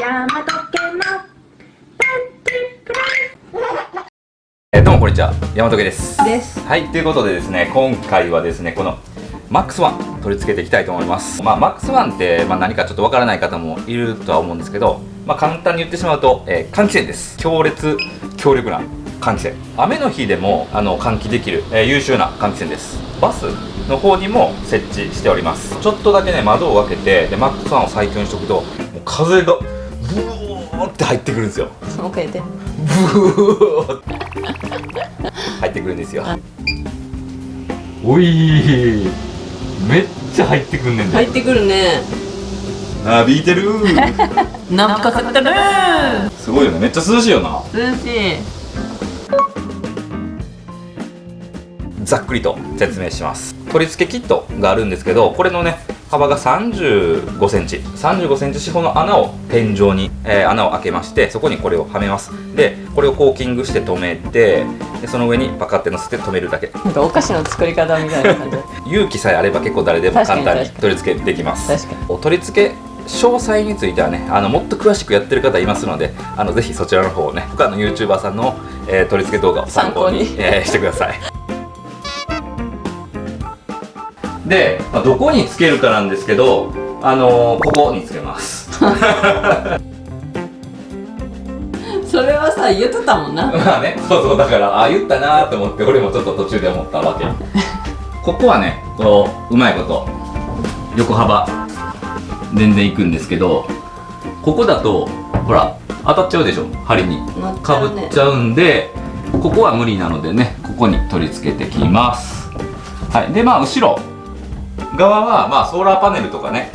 大和家のどうもこんにちは、大和家です。です。はい、ということでですね、今回はですね、この MAX1 取り付けていきたいと思います。MAX1 って、何かちょっとわからない方もいるとは思うんですけど、簡単に言ってしまうと、換気扇です。強力な換気扇。雨の日でも換気できる、優秀な換気扇です。バスの方にも設置しております。ちょっとだけね、窓を開けて、で MAX1 を最強にしておくと、もう風がブーって入ってくるんですよ。もう一回言って。ブーって入ってくるんですよ。おい、めっちゃ入ってくんねんで。入ってくるね。浴びてるなんかかったるー。すごいよね、めっちゃ涼しいよな。涼しい。ざっくりと説明します。取り付けキットがあるんですけど、これのね幅が35センチ四方の穴を天井に、穴を開けまして、そこにこれをはめます。でこれをコーキングして留めて、でその上にパカって乗せて留めるだけ。なんかお菓子の作り方みたいな感じ。勇気さえあれば結構誰でも簡単に取り付けできます。確かに。取り付け詳細についてはね、もっと詳しくやってる方いますので、ぜひそちらの方をね、他の YouTuber さんの、取り付け動画を参考にしてください。で、どこにつけるかなんですけど、ここにつけます。それはさ、言ってたもんな。そうだから言ったなーって思って、俺もちょっと途中で思ったわけ。ここはね、こううまいこと横幅全然いくんですけど、ここだとほら当たっちゃうでしょ、針にかぶっちゃうんで、ここは無理なのでね、ここに取り付けてきます。はい。で後ろ側はソーラーパネルとかね、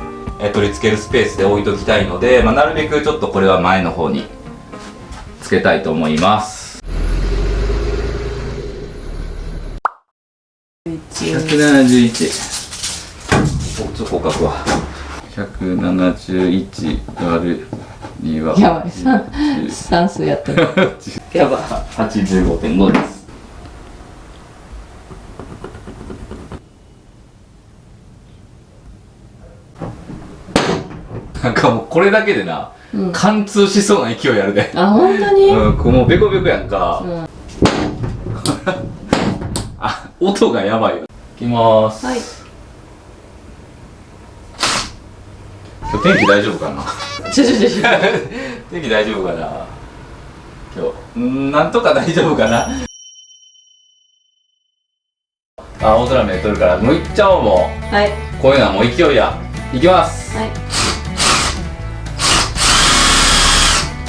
取り付けるスペースで置いときたいので、なるべくちょっとこれは前の方につけたいと思います。171、ちょっと書くわ。171割る2はやばい、算数やってる。やばい。85.5 です。なんかもうこれだけでな、貫通しそうな勢いあるで。あ、本当に？もうベコベコやんか。音がやばいよ。いきまーす。はい。今日天気大丈夫かな。天気大丈夫かな。今日なんとか大丈夫かな。大空見えとるからもういっちゃおう。もうはい。こういうのはもう勢いや。いきます。はい。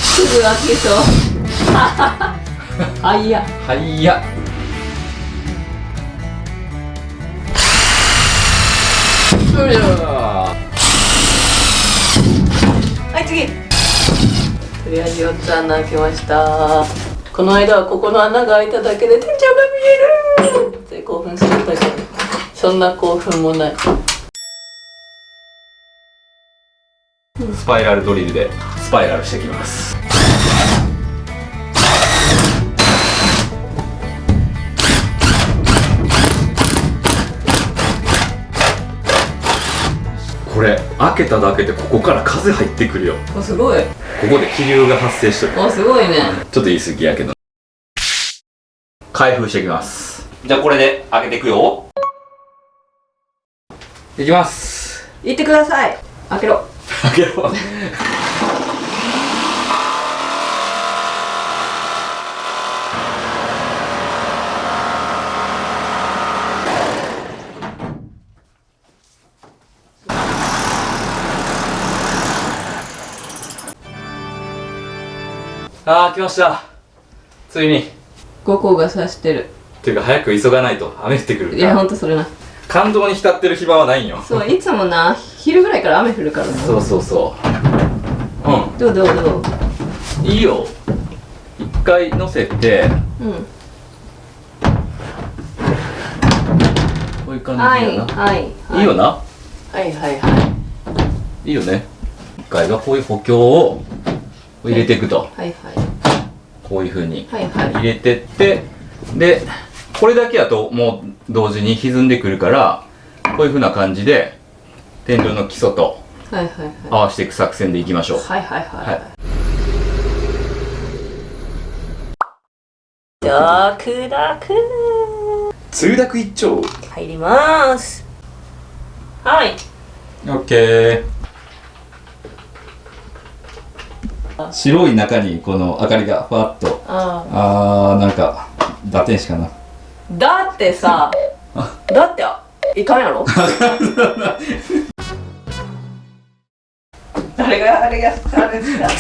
すぐ開けそう。はいや。はいや。よいしょ。はい、次。とりあえず4つ穴開けました。この間はここの穴が開いただけで天井が見えるって興奮してたけど、そんな興奮もない。スパイラルドリルでスパイラルしてきます。これ開けただけでここから風入ってくるよ。お、すごい。ここで気流が発生してる。お、すごいね。ちょっと言い過ぎやけど、開封していきます。じゃあこれで開けていくよ。いきます。行ってください。開けろ。開けろ。来ました。ついに。5個が刺してる。っていうか早く急がないと雨降ってくるから。いや、ほんとそれな。感動に浸ってる暇はないんよ。そう、いつもな、昼ぐらいから雨降るからな。そう。どういいよ。一回乗せて、こういう感じやな。はい。いいよな。はい。いいよね。一回はこういう補強を入れていくと。はい。こういう風にはい入れてって、でこれだけだともう同時に歪んでくるから、こういう風な感じで天井の基礎とはいはいはい合わせていく作戦でいきましょう。はいはいはい、はい毒だくつゆだく一丁。入ります。はい。オッケー。白い中にこの明かりがふわっと。なんか打天使かな。だってさ、だっていかんやろ。誰があれです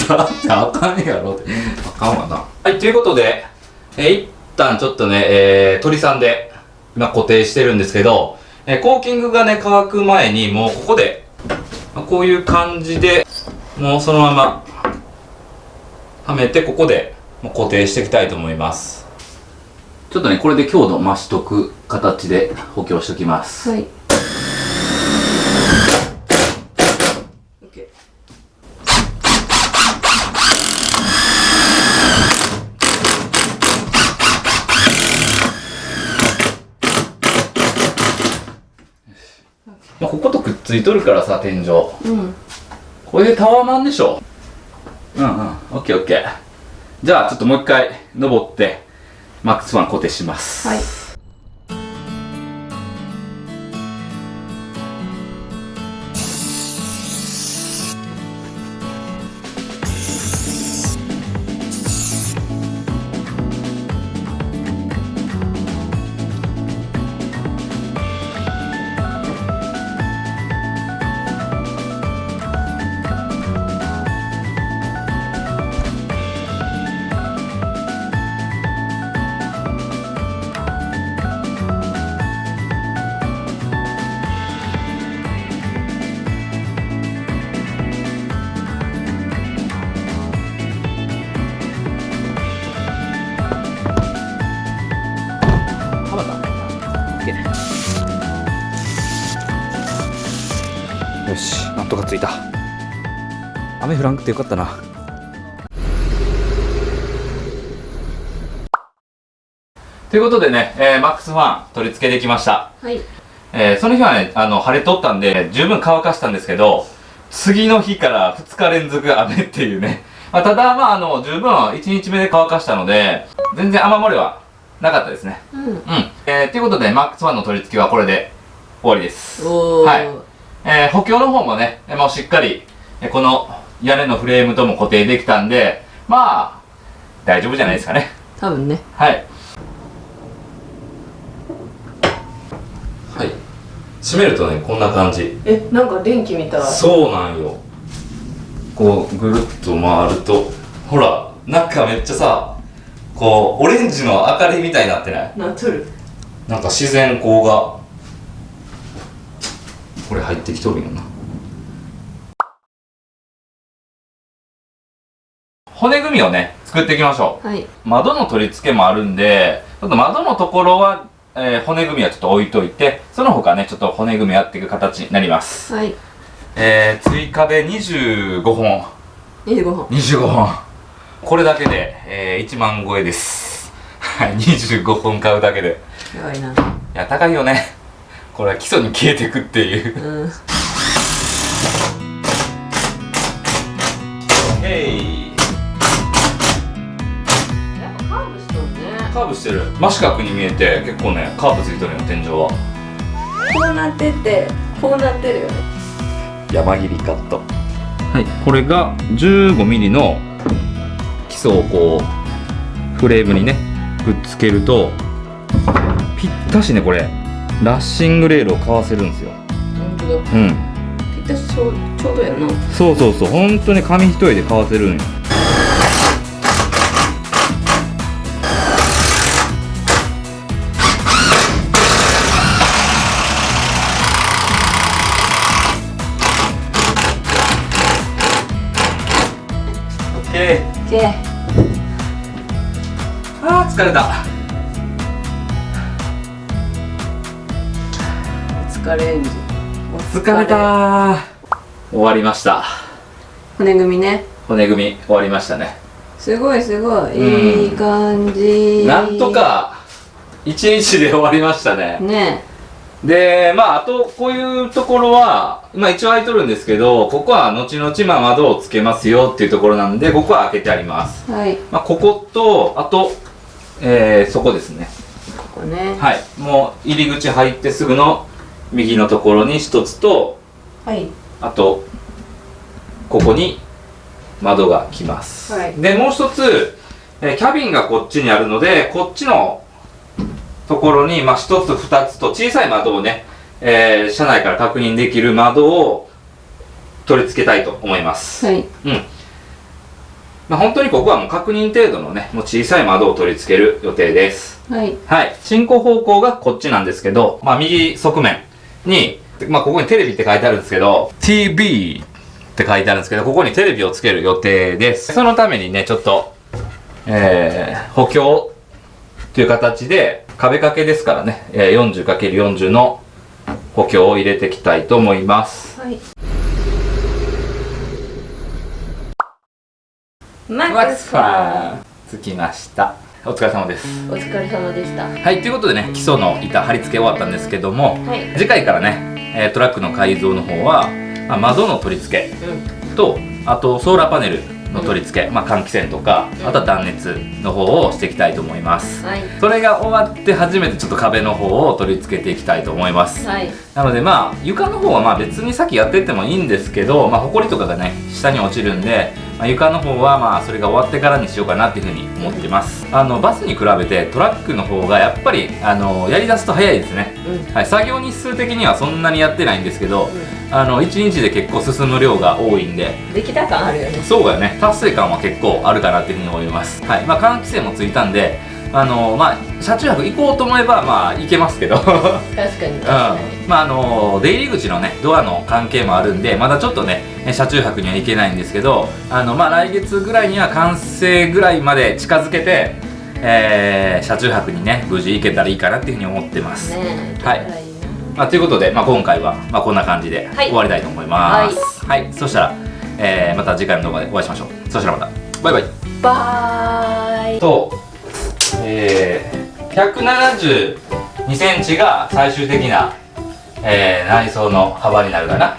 か。だってあかんやろって。あかんわな。はい、ということで、一旦ちょっとね、鳥さんで今固定してるんですけど、コーキングがね乾く前にもうここでこういう感じでもうそのままはめてここでもう固定していきたいと思います。ちょっとねこれで強度増しとく形で補強しておきます。はい。まあ、こことくっついとるからさ天井、これでタワーマンでしょ。オッケーオッケー。じゃあちょっともう一回登ってマックス1固定します。はい。よし、なんとかついた。雨降らんくてよかったな。ということでね、マックスファン取り付けできました。はい。その日はね、晴れとったんで十分乾かしたんですけど、次の日から2日連続雨っていうね。ただ十分1日目で乾かしたので全然雨漏れはなかったですね。ということでマックスファンの取り付けはこれで終わりです。はい。補強の方もね、もうしっかりこの屋根のフレームとも固定できたんで、まあ大丈夫じゃないですかね。多分ね。はい。はい。閉めるとね、こんな感じ。なんか電気みたい。そうなんよ。こうぐるっと回ると、ほら、なんかめっちゃさ、こうオレンジの明かりみたいになってない？なっとる。なんか自然光がこれ入ってきとるんよな。骨組みをね作っていきましょう。はい。窓の取り付けもあるんで、ちょっと窓のところは、骨組みはちょっと置いといて、その他ねちょっと骨組みやっていく形になります。はい。追加で25本。25本。これだけで、1万超えです。はい、25本買うだけで。やばいな。いや、高いよね。これは基礎に消えていくっていう。へい。やっぱカーブしとるね。カーブしてる。真四角に見えて結構ねカーブついとるよ天井は。こうなっててこうなってるよね。山切りカット。はい、これが 15mm の基礎をこうフレームにねくっつけるとぴったしね、これラッシングレールをかわせるんですよ。本当だ。ぴったしちょうどやな。そうそうそう、本当に紙一重でかわせるんよ。オッケー。疲れた。疲れんじ。疲れた。終わりました。骨組みね。骨組み終わりましたね。すごいすごい、いい感じ。なんとか1日で終わりましたね。ねで、まあ、あと、こういうところは、まあ、一応開いとるんですけど、ここは後々、まあ、窓をつけますよっていうところなんで、ここは開けてあります。はい。まあ、ここと、あと、そこですね。ここね。はい。もう、入り口入ってすぐの右のところに一つと、はい。あと、ここに窓が来ます。はい。で、もう一つ、キャビンがこっちにあるので、こっちのところに、まあ、一つ二つと小さい窓をね、車内から確認できる窓を取り付けたいと思います。はい。うん。まあ、本当にここはもう確認程度のね、もう小さい窓を取り付ける予定です。はい。はい。進行方向がこっちなんですけど、まあ、右側面に、まあ、ここにテレビって書いてあるんですけど、TV って書いてあるんですけど、ここにテレビをつける予定です。そのためにね、ちょっと、補強という形で、壁掛けですからね、40×40 の補強を入れていきたいと思います。はい。マックスファンつきました。お疲れ様です。お疲れ様でした。はい、ということでね、基礎の板貼り付け終わったんですけども、はい。次回からね、トラックの改造の方は、まあ、窓の取り付けと、あとソーラーパネルの取り付け、まあ、換気扇とか、あとは断熱の方をしていきたいと思います。はい。それが終わって初めてちょっと壁の方を取り付けていきたいと思います。はい。なのでまあ床の方はまあ別に先やってってもいいんですけど、まあ、埃とかがね下に落ちるんで、まあ、床の方はまあそれが終わってからにしようかなっていうふうに思ってます。バスに比べてトラックの方がやっぱりやりだすと早いですね。はい、作業日数的にはそんなにやってないんですけど、1日で結構進む量が多いんで、できた感あるよね。そうやね、達成感は結構あるかなっていうふうに思います。はい、まあ換気扇もついたんで、まあ車中泊行こうと思えばまあ行けますけど確かに確かに。まあ出入り口のねドアの関係もあるんで、まだちょっとね車中泊には行けないんですけど、まあ来月ぐらいには完成ぐらいまで近づけて、車中泊にね無事行けたらいいかなっていうふうに思ってます。ねえ。はい。まあ、ということで、まあ、今回は、まあ、こんな感じではい終わりたいと思います。はい、そしたら、また次回の動画でお会いしましょう。そしたらまたバイバイ。バーイ。と、172センチが最終的な、内装の幅になるかな。